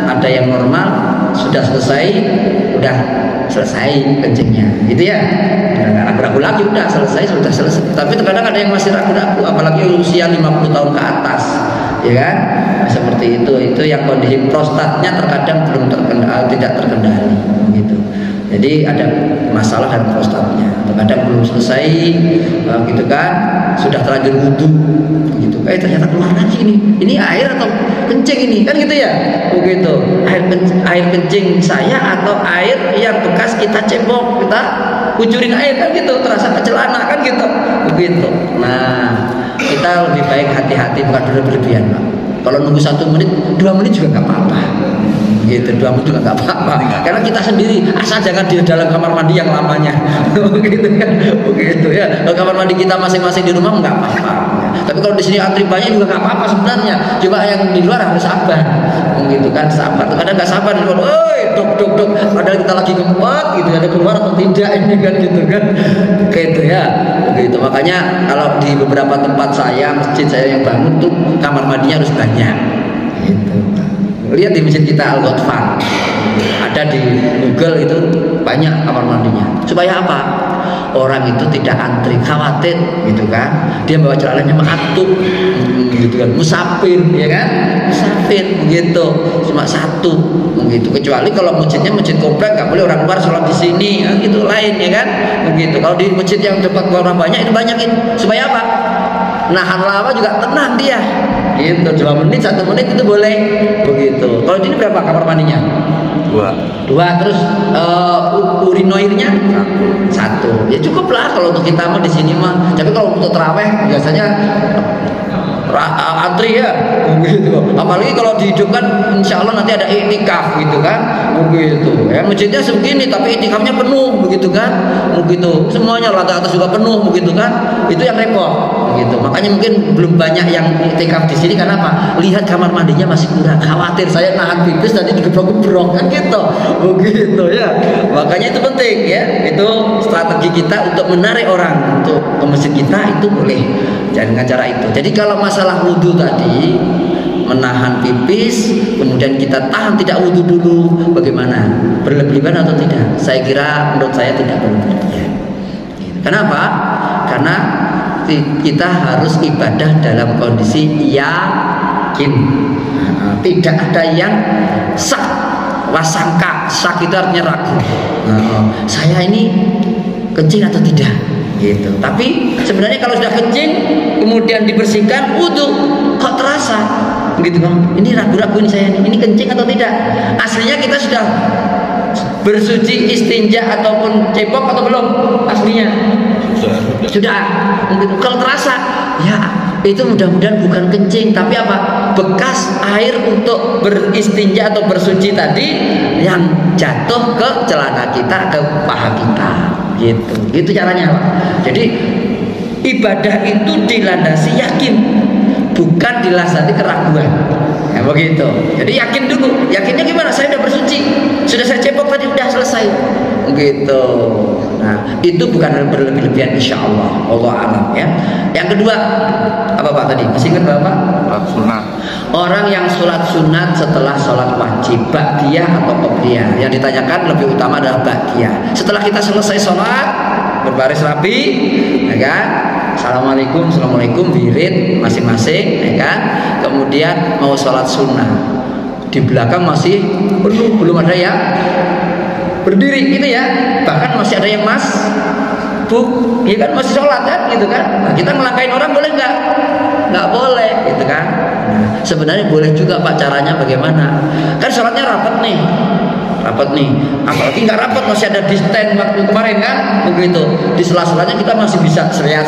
ada yang normal, sudah selesai kencingnya, gitu ya. Nggak ragu-ragu lagi, udah selesai. Tapi terkadang ada yang masih ragu-ragu, apalagi usia 50 tahun ke atas, ya kan? Seperti itu yang kondisi prostatnya terkadang belum tidak terkendali, gitu. Jadi ada masalah dalam prostatnya, terkadang belum selesai, gitu kan, sudah terlanjur wudhu, gitu. Ternyata keluar lagi ini air atau kencing ini, kan gitu ya, begitu. Air kencing saya atau air yang bekas kita cebok, kita kucurin air, kan gitu, terasa ke celana, kan gitu, begitu. Nah, kita lebih baik hati-hati, bukan berlebihan, Pak. Kalau nunggu 1 menit, 2 menit juga nggak apa-apa. Gitu, 2 menit juga nggak apa-apa. Karena kita sendiri, asal jangan di dalam kamar mandi yang lamanya. Begitu kan, begitu ya. Kalau kamar mandi kita masing-masing di rumah nggak apa-apa. Tapi kalau di sini antri banyak juga nggak apa-apa sebenarnya. Cuma yang di luar harus sabar, gitu kan, sabar. Kadang nggak sabar di luar, dok. Padahal kita lagi keempat, gitu, ada keluar atau tidak ini kan, gitu kan, gitu ya. begitu. Makanya kalau di beberapa tempat saya, masjid saya yang bangun tuh kamar mandinya harus banyak. Gitu. Lihat di masjid kita Al-Ghatfar, ada di Google itu banyak kamar mandinya. Supaya apa? Orang itu tidak antri, khawatir gitu kan. Dia bawa celananya mengatuk, gitu kan, musafir, ya kan? Musafir begitu, cuma satu, begitu. Kecuali kalau masjidnya masjid komplek, nggak boleh orang luar sholat di sini, nah, gitu lain, ya kan? Begitu. Kalau di masjid yang tempat orang banyak itu banyakin, supaya apa? Nahan lama juga tenang dia, gitu. 2 menit, 1 menit itu boleh, begitu. Kalau di ini berapa kamar mandinya? 2. Terus urinoirnya 1. Ya cukup lah kalau untuk kita mah di sini mah. Tapi kalau untuk terawih biasanya antri ya, begitu. Apalagi kalau dihidupkan, insya Allah nanti ada iktikaf gitu kan, begitu. Ya masjidnya segini tapi iktikafnya penuh, begitu kan, begitu. Semuanya lantai atas juga penuh, begitu kan. Itu yang repot, begitu. Makanya mungkin belum banyak yang iktikaf di sini karena apa? Lihat kamar mandinya masih kurang. Khawatir saya nahan pipis tadi digebrok-gebrok kan gitu, begitu ya. Makanya itu penting ya. Itu strategi kita untuk menarik orang untuk ke masjid kita itu boleh. Dengan cara itu. Jadi kalau masalah wudhu tadi, menahan pipis, kemudian kita tahan tidak wudhu dulu, bagaimana? Berlebihan atau tidak? Saya kira menurut saya tidak berlebihan. Kenapa? Karena kita harus ibadah dalam kondisi yakin. Tidak ada yang sak, wasangka. Sak itu artinya ragu. Saya ini kencing atau tidak? Gitu. Tapi sebenarnya kalau sudah kencing kemudian dibersihkan wudhu, kok terasa gitu bang, ini ragu-ragu ini saya ini kencing atau tidak. Aslinya kita sudah bersuci istinja ataupun cebok atau belum aslinya? Sudah. Gitu. Kalau terasa ya itu mudah-mudahan bukan kencing tapi apa, bekas air untuk beristinja atau bersuci tadi yang jatuh ke celana kita, ke paha kita. Gitu caranya Pak. Jadi ibadah itu dilandasi yakin, bukan dilandasi keraguan. Ya begitu. Jadi yakin dulu. Yakinnya gimana? Saya sudah bersuci, sudah saya cebok tadi, sudah selesai. Begitu. Nah, itu bukan berlebih-lebihan insyaallah. Allah alam ya. Yang kedua apa Pak tadi? Masih ingat Bapak? Sholat sunat. Orang yang sholat sunat setelah sholat wajib, ba'diyah atau qobliyah. Yang ditanyakan lebih utama adalah ba'diyah. Setelah kita selesai sholat, berbaris rapi, ya kan? Assalamualaikum, wirid masing-masing, ya kan? Kemudian mau sholat sunnah, di belakang masih penuh, belum ada yang berdiri gitu ya. Bahkan masih ada yang ya kan, masih sholat kan, gitu kan? Nah, kita ngelangkain orang boleh nggak? Nggak boleh, gitu kan? Nah, sebenarnya boleh juga Pak, caranya bagaimana? Kan sholatnya rapat nih, apalagi nggak rapat masih ada di stand waktu kemarin kan, begitu. Di sela-selanya kita masih bisa seriat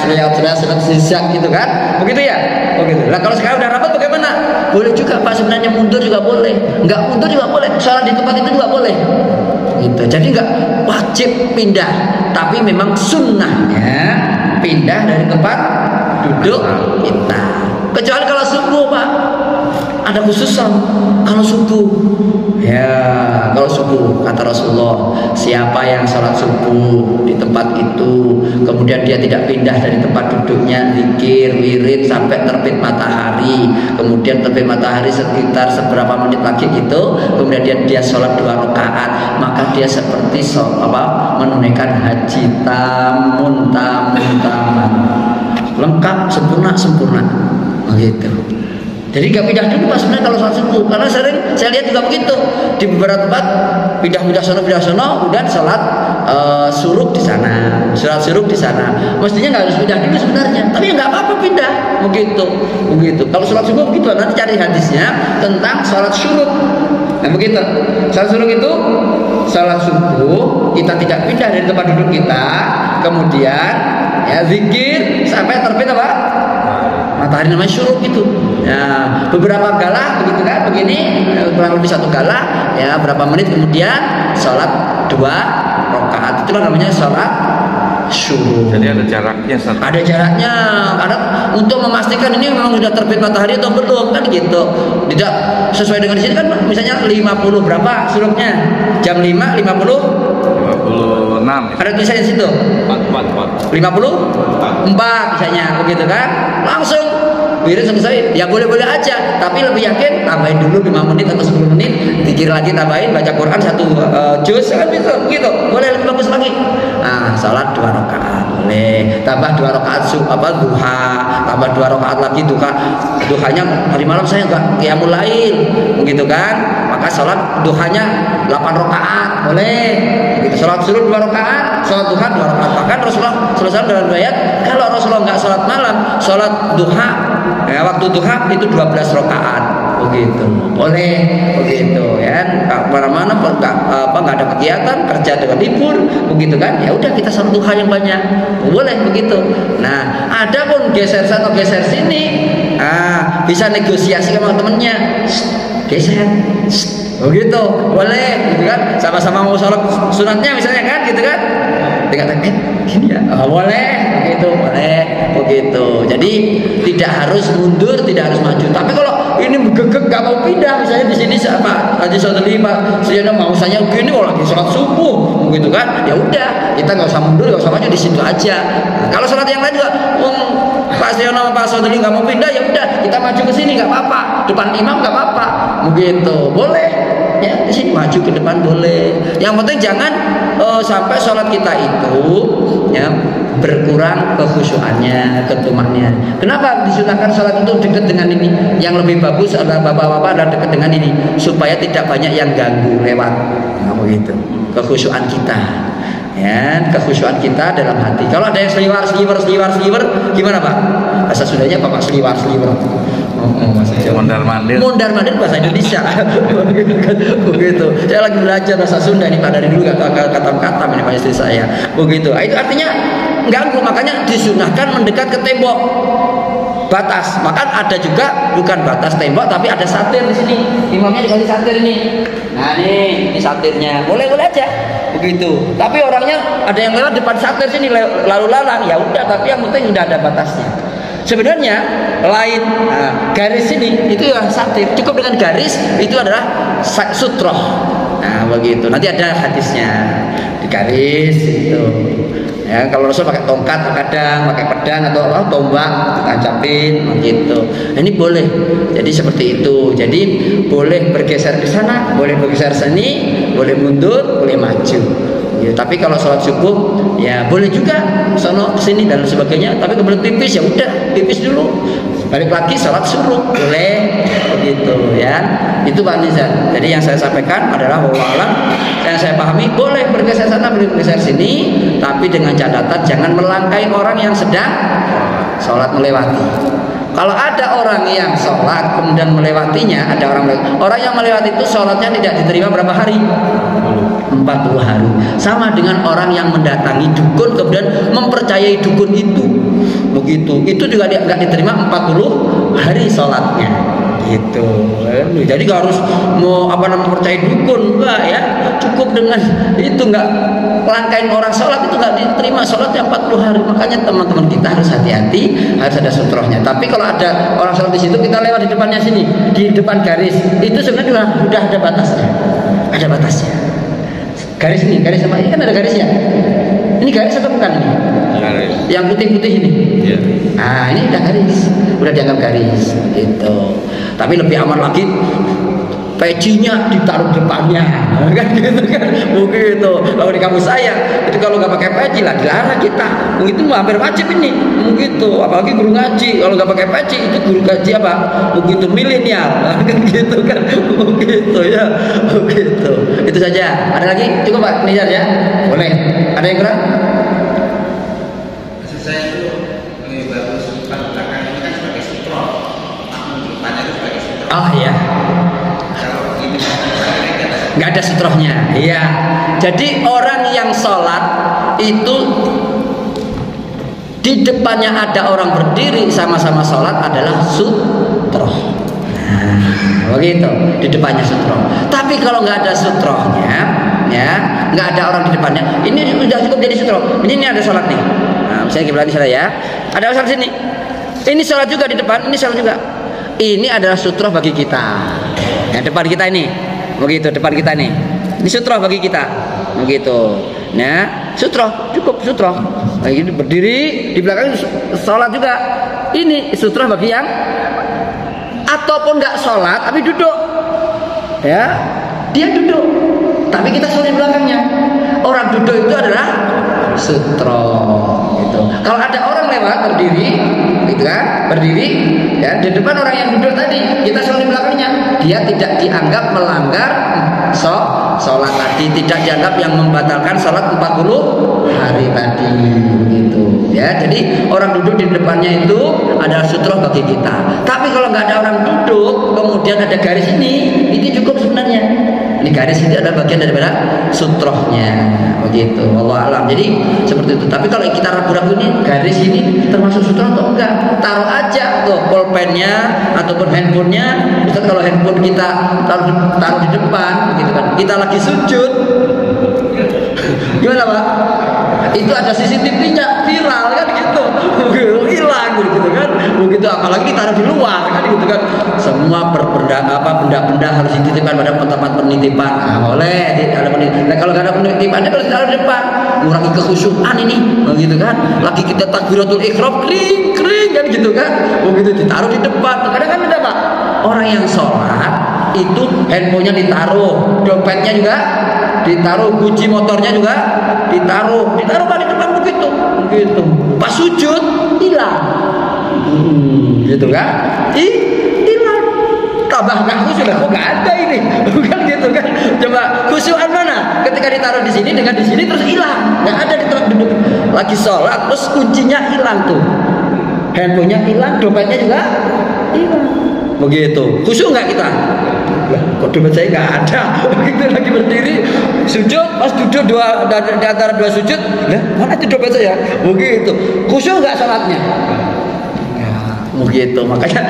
gitu kan, begitu ya, begitu. Nah kalau sekarang udah rapat bagaimana? Boleh juga Pak, sebenarnya mundur juga boleh, nggak mundur juga boleh, sholat di tempat itu juga boleh. Gitu. Jadi nggak wajib pindah, tapi memang sunnahnya pindah dari tempat duduk kita. Kecuali kalau subuh Pak, ada khususan kalau subuh. Ya, kalau subuh kata Rasulullah, siapa yang sholat subuh di tempat itu, kemudian dia tidak pindah dari tempat duduknya, zikir, wirid sampai terbit matahari, kemudian terbit matahari sekitar seberapa menit lagi gitu, kemudian dia sholat 2 rakaat, maka dia seperti menunaikan haji tamun, lengkap, sempurna, begitu. Jadi gak pindah dulu Pak sebenarnya kalau sholat subuh, karena sering saya lihat juga begitu di beberapa tempat pindah sono, kemudian sholat suruk di sana, Mestinya nggak harus pindah dulu sebenarnya, tapi nggak apa-apa pindah, begitu. Kalau sholat subuh begitu, nanti cari hadisnya tentang sholat suruk. Nah begitu, sholat suruk itu sholat subuh kita tidak pindah dari tempat duduk kita, kemudian ya zikir sampai terbit apa? Matahari, namanya syuruk itu. Ya, beberapa galah begitu kan, begini kurang lebih 1 galah ya, berapa menit kemudian sholat 2 rakaat, itulah namanya sholat syuruk. Jadi ada jaraknya satu. Ada jaraknya karena untuk memastikan ini memang sudah terbit matahari atau belum kan gitu. Tidak sesuai dengan di sini kan misalnya 50 berapa syuruknya? Jam 5 50 56. ada tulisannya di situ. 4. 54 misalnya begitu kan. Langsung wirid selesai. Ya boleh-boleh aja, tapi lebih yakin tambahin dulu 5 menit atau 10 menit, dikir lagi tambahin baca Quran 1 juz kan gitu. Boleh lebih bagus lagi. Nah, salat 2 rakaat boleh. Tambah 2 rakaat duha, tambah 2 rakaat lagi duha. Duhanya hari malam saya enggak qiyamul lail, begitu kan? Maka salat duhanya 8 rakaat boleh. Gitu. Salat subuh 2 rakaat, salat duha 2 rakaat. Bahkan Rasulullah SAW dalam riwayat kalau Rasulullah enggak salat malam, salat duha waktu duha itu 12 rakaat begitu. Boleh begitu ya. Mana-mana enggak ada kegiatan, kerja dengan libur begitu kan. Ya udah kita salat duha yang banyak. Boleh begitu. Nah, ada pun geser sana geser sini. Bisa negosiasi sama temennya. Geser. Begitu, boleh gitu kan. Sama-sama mau sholat sunatnya misalnya kan gitu kan. Dikatakan gini ya. Boleh begitu, boleh begitu. Jadi tidak harus mundur, tidak harus maju. Tapi kalau ini gegek gak mau pindah misalnya di sini Pak Haji Sodali Pak Suyana mau saya gini lagi sholat subuh begitu kan. Ya udah, kita nggak usah mundur, nggak usah maju di situ aja. Nah, kalau sholat yang lain juga Pak Suyana Pak Sodali nggak mau pindah, ya udah kita maju ke sini nggak apa-apa, depan imam nggak apa-apa begitu. Boleh ya, di sini maju ke depan boleh. Yang penting jangan sampai sholat kita itu ya berkurang kekhusyuannya, ketumaknya. Kenapa disunahkan sholat itu dekat dengan ini? Yang lebih bagus adalah bapak-bapak adalah dekat dengan ini supaya tidak banyak yang ganggu lewat. Nah, begitu. Kekhusyuan kita, ya, kekhusyuan kita dalam hati. Kalau ada yang seliwar, gimana Pak? Bahasa Sundanya Bapak seliwar. Mondar-mandir bahasa Indonesia. Begitu. Saya lagi belajar bahasa Sunda nih Pak, dari dulu kata-kata ini Pak istri saya. Begitu. Itu artinya ganggu, makanya disunahkan mendekat ke tembok batas. Maka ada juga bukan batas tembok tapi ada satir di sini. Imamnya dikasih satir ini. Nah, ini satirnya. Boleh-boleh aja. Begitu. Tapi orangnya ada yang lewat depan satir sini lalu lalang, ya udah, tapi yang penting udah ada batasnya. Sebenarnya lain garis ini itu ya satir, cukup dengan garis itu adalah sutroh. Nah begitu, nanti ada hadisnya di garis itu. Ya, kalau Rasul pakai tongkat kadang, pakai pedang atau tombak tancapin begitu. Ini boleh. Jadi seperti itu. Jadi boleh bergeser ke sana, boleh bergeser sini, boleh mundur, boleh maju. Ya, tapi kalau sholat subuh ya boleh juga sono sini dan sebagainya. Tapi kebetulan tipis ya udah tipis dulu. Balik lagi sholat suruh boleh begitu ya. Itu Pak Nizar. Jadi yang saya sampaikan adalah bahwa yang saya pahami boleh bergeser sana, boleh bergeser sini, tapi dengan catatan jangan melangkai orang yang sedang sholat melewati. Kalau ada orang yang sholat kemudian melewatinya, ada orang yang melewati itu sholatnya tidak diterima berapa hari? 40 hari. Sama dengan orang yang mendatangi dukun kemudian mempercayai dukun itu, begitu. Itu juga nggak diterima 40 hari sholatnya. Gitu. Jadi nggak harus mau percaya dukun, enggak ya. Cukup dengan itu, nggak langkain orang sholat itu nggak diterima sholatnya 40 hari. Makanya teman-teman kita harus hati-hati, harus ada sutrohnya. Tapi kalau ada orang sholat di situ, kita lewat di depannya sini, di depan garis, itu sebenarnya sudah ada batasnya. Ada batasnya. Garis ini, garis apa ini kan ada garisnya. Ini garis atau bukan ini? Garis. Yang putih-putih ini. Iya. Ah, ini udah garis, udah dianggap garis, gitu. Tapi lebih aman lagi, pecinya ditaruh depannya, kan gitu kan, begitu. Kalau di kampus saya, itu kalau nggak pakai peci lah dilarang kita. Begitu hampir wajib ini, begitu. Apalagi guru ngaji, kalau nggak pakai peci itu guru ngaji apa? Begitu milenial, kan gitu kan, begitu ya, begitu. Itu saja. Ada lagi? Cukup Pak Nizar ya? Boleh. Ada yang kurang? Maksud saya itu lebih bagus depan belakang ini kan sebagai sutro, makmum depannya itu sebagai sutro. Oh iya. Nggak ada sutrohnya, iya. Jadi orang yang sholat itu di depannya ada orang berdiri sama-sama sholat adalah sutroh. Nah, begitu. Di di depannya sutroh. Tapi kalau nggak ada sutrohnya, ya nggak ada orang di depannya, ini sudah cukup jadi sutroh. Ini ada sholat nih. Nah, misalnya gimana sholat ya? Ada sholat sini. Ini sholat juga di depan, ini sholat juga. Ini adalah sutroh bagi kita. Yang depan kita ini, begitu depan kita nih. Ini sutroh bagi kita, begitu. Nah, sutroh cukup sutroh. Nah, ini berdiri di belakang sholat juga. Ini sutroh bagi yang ataupun nggak sholat tapi duduk, ya dia duduk tapi kita sholat di belakangnya. Orang duduk itu adalah sutroh gitu. Kalau ada orang lewat berdiri gitu kan, berdiri ya di depan orang yang duduk tadi, kita sholat di belakangnya, dia tidak dianggap melanggar sholat tadi, tidak dianggap yang membatalkan sholat 40 hari tadi begitu ya. Jadi orang duduk di depannya itu adalah sutroh bagi kita. Tapi kalau nggak ada orang duduk kemudian ada garis ini cukup sebenarnya. Ini garis ini adalah bagian daripada sutrohnya begitu. Wallahu alam. Jadi seperti itu. Tapi kalau kita ragu-ragu ini garis ini termasuk sutroh atau enggak, taruh aja tuh pulpennya ataupun handphonenya. Misal kalau handphone kita taruh di depan gitu kan, kita lagi sujud gimana Pak? Itu ada CCTV-nya viral kan gitu, hilang gitu kan, begitu apalagi ditaruh di luar kan gitu kan, semua benda-benda harus dititipkan pada tempat penitipan. Nah, boleh ada penitipan. Nah, kalau nggak ada penitipannya harus ditaruh di depan, mengurangi kekhusyukan ini, begitu kan. Lagi kita takbiratul ihram kering kan gitu kan, begitu ditaruh di depan. Kadang kan ada Pak, orang yang sholat itu handphonenya ditaruh, dompetnya juga ditaruh, kunci motornya juga ditaruh Pak di depan begitu. Pas sujud hilang, gitu kan? Hilang. Tambah nggak khusyuk, kok nggak ada ini, bukan gitu kan? Coba khusyukan mana? Ketika ditaruh di sini dengan di sini terus hilang, nggak ada di tempat duduk. Lagi sholat terus kuncinya hilang tuh, handphonenya hilang, dompetnya juga hilang. Begitu, khusyuk nggak kita? Lah, kok dompet saya nggak ada? Begitu lagi berdiri, sujud, pas duduk di antara dua sujud, lah mana itu dompet saya? Begitu, khusyuk nggak sholatnya? Ya, begitu. Makanya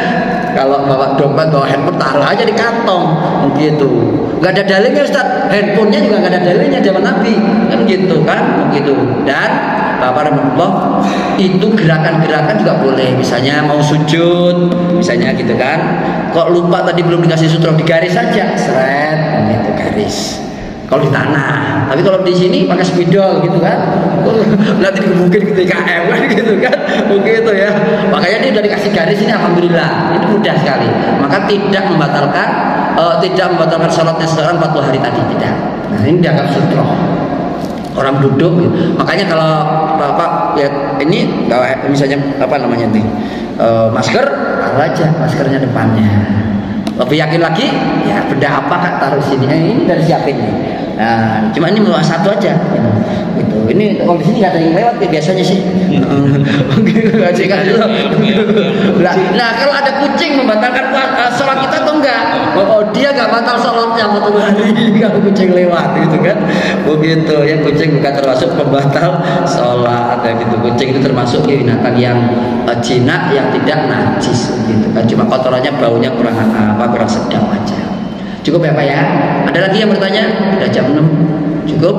kalau bawa dompet, bawa handphone, taruh aja di kantong, begitu. Nggak ada dalilnya Ustaz, handphonenya juga nggak ada dalilnya zaman Nabi, kan gitu kan, begitu. Dan Bapak rahmatullah, itu gerakan-gerakan juga boleh. Misalnya mau sujud, misalnya gitu kan, kok lupa tadi belum dikasih sutroh, digaris saja, seret, gitu garis. Kalau di tanah, tapi kalau di sini pakai spidol gitu kan, nanti digebukin ke DKM kan gitu kan, begitu ya. Makanya dia udah dikasih garis ini, alhamdulillah, itu mudah sekali. Maka tidak membatalkan sholatnya seseorang 40 hari tadi, tidak. Nah ini dianggap sutroh. Orang duduk gitu. Makanya kalau Bapak ya ini misalnya apa namanya nih masker, taruh aja maskernya depannya. Lebih yakin lagi ya benda apa kan taruh sini. Ini dari siapa ini? Nah, cuma ini meluas satu aja gitu. Ini kalau di sini nggak ada yang lewat ya, biasanya sih. Nah kalau ada kucing membatalkan sholat kita atau enggak? Oh dia nggak batal sholatnya 40 hari kalau kucing lewat gitu kan. Begitu ya, kucing bukan termasuk pembatal sholat ya gitu. Kucing itu termasuk binatang yang jinak yang tidak najis gitu kan. Cuma kotorannya baunya kurang sedap aja. Cukup ya Pak ya? Ada lagi yang bertanya? Sudah jam 6. Cukup.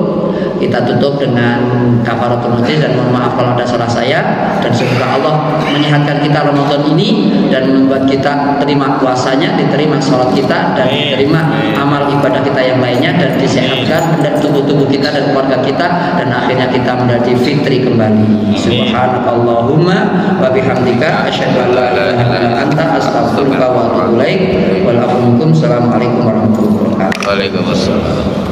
Kita tutup dengan kafaratul majlis dan mohon maaf kalau ada salah saya, dan semoga Allah menyehatkan kita Ramadan ini dan membuat kita terima puasanya, diterima sholat kita dan diterima amal ibadah kita yang lainnya, dan disehatkan dan tubuh-tubuh kita dan keluarga kita, dan akhirnya kita menjadi fitri kembali. Subhanakallahumma wa bihamdika asyhadu an la ilaha illa anta astaghfiruka wa atubu ilaik. Assalamualaikum warahmatullahi wabarakatuh. Waalaikumsalam.